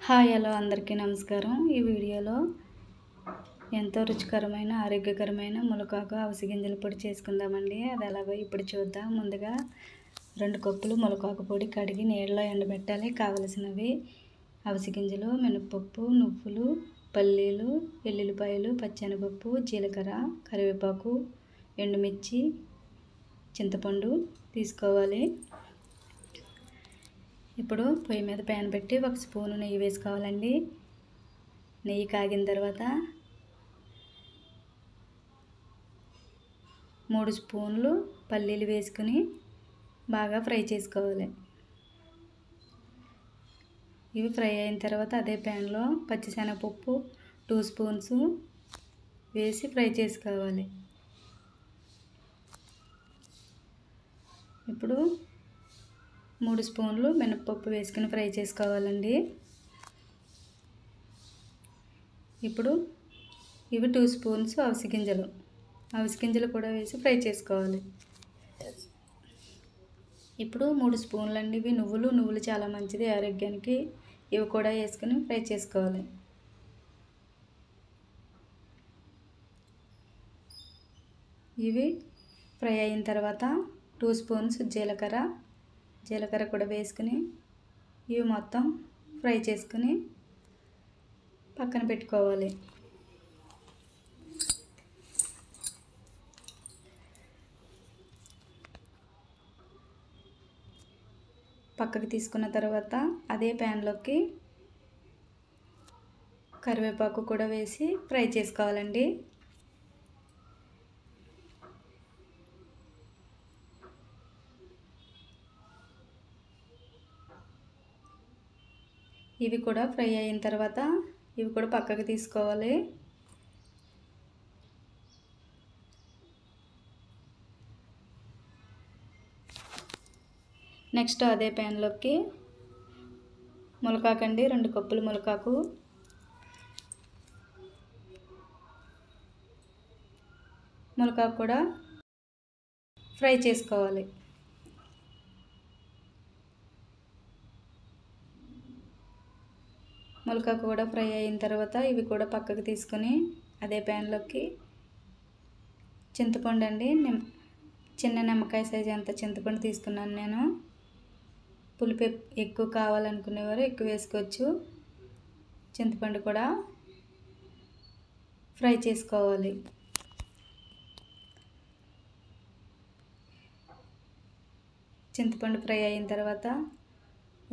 Hi hello అందరికీ నమస్కారం. ఈ వీడియోలో ఎంతో రుచికరమైన ఆరోగ్యకరమైన ములకాకు అవిసె గింజల పొడి చేసుకుందామండి. అది ఎలాగో ఇప్పుడు చూద్దాం. ముందుగా 2 కప్పులు ములకాకు పొడి కడిగి నీళ్ళలో ఎండబెట్టాలి. కావలసినవి అవిసె గింజలు, మినపప్పు, నువ్వులు, పల్లీలు, ఎల్లుల్లిపాయలు, పచ్చెనగపప్పు, జీలకర్ర, కరివేపాకు, ఎండుమిర్చి, చింతపండు తీసుకోవాలి. ఇప్పుడు పొయ్యి మీద ప్యాన్ పెట్టి 1 స్పూను నెయ్యి వేసుకోవాలండి. నెయ్యి కాగిన తర్వాత 3 స్పూన్లు పల్లీలు వేసుకుని బాగా ఫ్రై చేసుకోవాలి. ఇవి ఫ్రై అయిన తర్వాత అదే ప్యాన్లో పచ్చిశనగపప్పు 2 స్పూన్స్ వేసి ఫ్రై చేసుకోవాలి. ఇప్పుడు 3 స్పూన్లు మినపప్పు వేసుకుని ఫ్రై చేసుకోవాలండి. ఇప్పుడు ఇవి 2 స్పూన్స్ అవిసె గింజలు కూడా వేసి ఫ్రై చేసుకోవాలి. ఇప్పుడు 3 స్పూన్లు అండి ఇవి నువ్వులు చాలా మంచిది ఆరోగ్యానికి. ఇవి కూడా వేసుకుని ఫ్రై చేసుకోవాలి. ఇవి ఫ్రై అయిన తర్వాత 2 స్పూన్స్ జీలకర్ర కూడా వేసుకుని ఇవి మొత్తం ఫ్రై చేసుకుని పక్కన పెట్టుకోవాలి. పక్కకి తీసుకున్న తర్వాత అదే ప్యాన్లోకి కరివేపాకు కూడా వేసి ఫ్రై చేసుకోవాలండి. ఇవి కూడా ఫ్రై అయిన తర్వాత ఇవి కూడా పక్కకి తీసుకోవాలి. నెక్స్ట్ అదే ప్యాన్లోకి ములకాకు అండి 2 కప్పులు ములకాకు కూడా ఫ్రై చేసుకోవాలి. ములకాకు కూడా ఫ్రై అయిన తర్వాత ఇవి కూడా పక్కకు తీసుకొని అదే ప్యాన్లోకి చింతపండు అండి చిన్న నిమ్మకాయ సైజు అంత చింతపండు తీసుకున్నాను నేను. పులుపు ఎక్కువ కావాలనుకునేవారు ఎక్కువ వేసుకోవచ్చు. చింతపండు కూడా ఫ్రై చేసుకోవాలి. చింతపండు ఫ్రై అయిన తర్వాత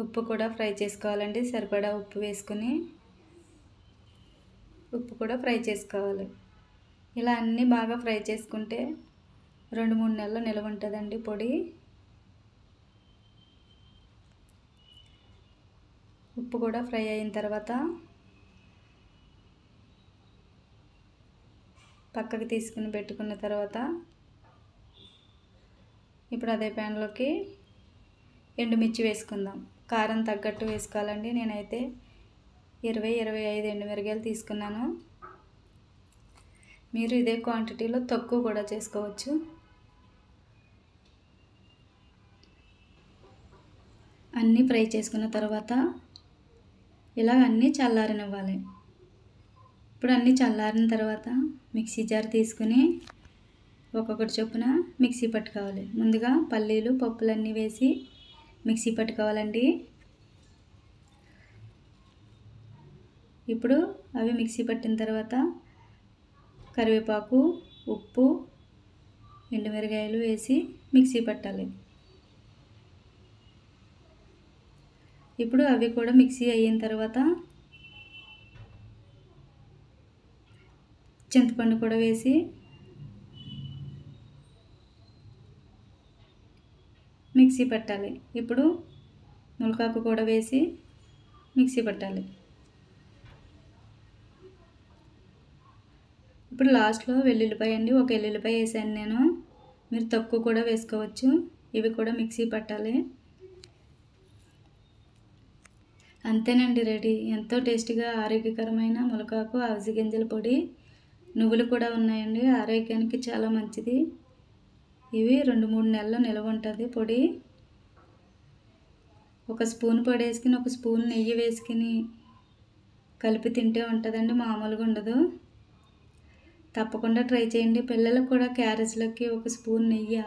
ఉప్పు కూడా ఫ్రై చేసుకోవాలండి. సరిపడా ఉప్పు వేసుకుని ఉప్పు కూడా ఫ్రై చేసుకోవాలి. ఇలా అన్నీ బాగా ఫ్రై చేసుకుంటే 2-3 నెలలు నిల్వ ఉంటుందండి పొడి. ఉప్పు కూడా ఫ్రై అయిన తర్వాత పక్కకి తీసుకుని పెట్టుకున్న తర్వాత ఇప్పుడు అదే ప్యాన్లోకి ఎండుమిర్చి వేసుకుందాం. కారం తగ్గట్టు వేసుకోవాలండి. నేనైతే 20-25 ఎండుమిరగాయలు తీసుకున్నాను. మీరు ఇదే క్వాంటిటీలో తక్కువ కూడా చేసుకోవచ్చు. అన్నీ ఫ్రై చేసుకున్న తర్వాత ఇలా అన్నీ చల్లారనివ్వాలి. ఇప్పుడు అన్నీ చల్లారిన తర్వాత మిక్సీ జార్ తీసుకుని ఒక్కొక్కటి చొప్పున మిక్సీ పట్టుకోవాలి. ముందుగా పల్లీలు పప్పులన్నీ వేసి మిక్సీ పట్టుకోవాలండి. ఇప్పుడు అవి మిక్సీ పట్టిన తర్వాత కరివేపాకు, ఉప్పు, ఎండుమిరగాయలు వేసి మిక్సీ పట్టాలి. ఇప్పుడు అవి కూడా మిక్సీ అయిన తర్వాత చింతపండు కూడా వేసి మిక్సీ పట్టాలి. ఇప్పుడు ములకాకు కూడా వేసి మిక్సీ పట్టాలి. ఇప్పుడు లాస్ట్లో వెల్లుల్లిపాయ అండి 1 ఎల్లుల్లిపాయ వేసాను నేను. మీరు తక్కువ కూడా వేసుకోవచ్చు. ఇవి కూడా మిక్సీ పట్టాలి. అంతేనండి రెడీ. ఎంతో టేస్టీగా ఆరోగ్యకరమైన ములకాకు అవిసె గింజల పొడి. నువ్వులు కూడా ఉన్నాయండి, ఆరోగ్యానికి చాలా మంచిది. ఇవి 2-3 నెలలు నిల్వ ఉంటుంది పొడి. 1 స్పూన్ పొడి వేసుకుని 1 స్పూన్ నెయ్యి వేసుకుని కలిపి తింటే ఉంటుందండి, మామూలుగా ఉండదు. తప్పకుండా ట్రై చేయండి. పిల్లలకు కూడా క్యారేజ్లోకి ఒక స్పూన్ నెయ్యి,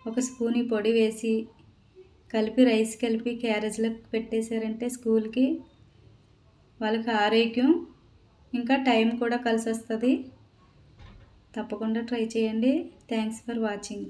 ఒక స్పూన్ ఈ పొడి వేసి కలిపి రైస్ కలిపి క్యారేజ్లోకి పెట్టేశారంటే స్కూల్కి వాళ్ళకి ఆరోగ్యం ఇంకా టైం కూడా కలిసి వస్తుంది. తప్పకుండా ట్రై చేయండి. Thanks for watching.